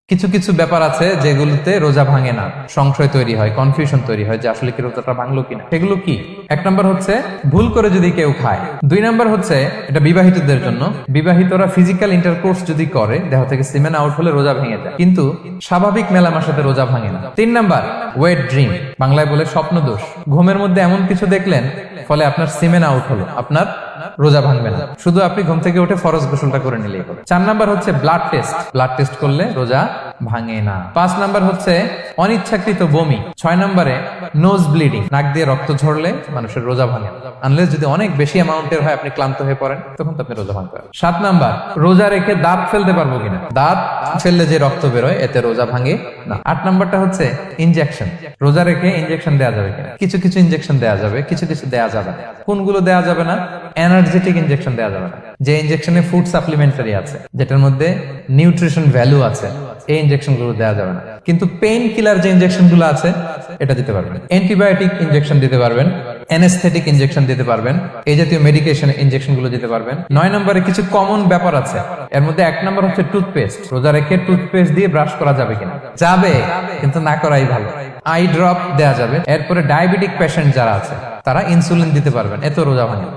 কিছু কিছু ব্যাপার আছে যেগুলোতে রোজা ভাঙে না, সংশয় তৈরি হয়, কনফিউশন তৈরি হয় যে আসলে কি রোজাটা ভাঙলো কিনা। সেগুলো কি? এক নম্বর হচ্ছে ভুল করে যদি কেউ খায়। দুই নম্বর হচ্ছে এটা বিবাহিতদের জন্য, বিবাহিতরা ফিজিক্যাল ইন্টারকোর্স যদি করে দেহ থেকে সিমেন আউট হলে রোজা ভেঙে যায়, কিন্তু স্বাভাবিক মেলামেশার সাথে রোজা ভাঙে না। তিন নম্বর ওয়েট ড্রিম, বাংলায় বলে স্বপ্ন দোষ। ঘুমের মধ্যে এমন কিছু দেখলেন ফলে আপনার সিমেন আউট হলো, আপনার রোজা ভাঙবে না, শুধু আপনি ঘুম থেকে উঠে ফরজ গোসলটা করে নিলেই হবে। চার নাম্বার হচ্ছে ব্লাড টেস্ট, ব্লাড টেস্ট করলে রোজা ভাঙে না। পাঁচ নাম্বার হচ্ছে অনিচ্ছাকৃত বমি। ছয় নম্বরে নোজ ব্লিডিং, নাক দিয়ে রক্ত ঝরলে মানুষের রোজা ভাঙে না, আনলেস যদি অনেক বেশি অ্যামাউন্টের হয়, আপনি ক্লান্ত হয়ে পড়েন, তখন তো আপনি রোজা ভাঙতে পারেন। সাত নাম্বার রোজা রেখে দাঁত ফেলতে পারবো কিনা, দাঁত ফেললে যে রক্ত বেরোয় এতে রোজা ভাঙে না। আট নাম্বারটা হচ্ছে ইনজেকশন, রোজা রেখে ইনজেকশন দেওয়া যাবে কিনা। কিছু কিছু ইনজেকশন দেওয়া যাবে, কিছু কিছু দেওয়া যাবে না। কোনগুলো দেওয়া যাবে না? এনার্জেটিক ইনজেকশন দেওয়া যাবে না, যে ইনজেকশনে ফুড সাপ্লিমেন্টারি আছে, যেটার মধ্যে নিউট্রিশন ভ্যালু আছে, এই ইনজেকশন গুলো দেওয়া যাবে না। কিন্তু পেইন কিলার যে ইনজেকশন গুলো আছে এটা দিতে পারবেন, অ্যান্টিবায়োটিক ইনজেকশন দিতে পারবেন, অ্যানেস্থেটিক ইনজেকশন দিতে পারবেন, এই জাতীয় মেডিকেশন ইনজেকশন গুলো দিতে পারবেন। নয় নম্বরে কিছু কমন ব্যাপার আছে, এর মধ্যে এক নম্বর হচ্ছে টুথপেস্ট। রোজা রেখে টুথপেস্ট দিয়ে ব্রাশ করা যাবে কিনা? যাবে, কিন্তু না করাই ভালো। আই ড্রপ দেওয়া যাবে। এরপরে ডায়াবেটিক পেশেন্ট যারা আছে তারা ইনসুলিন দিতে পারবেন, এত রোজা ভাঙে।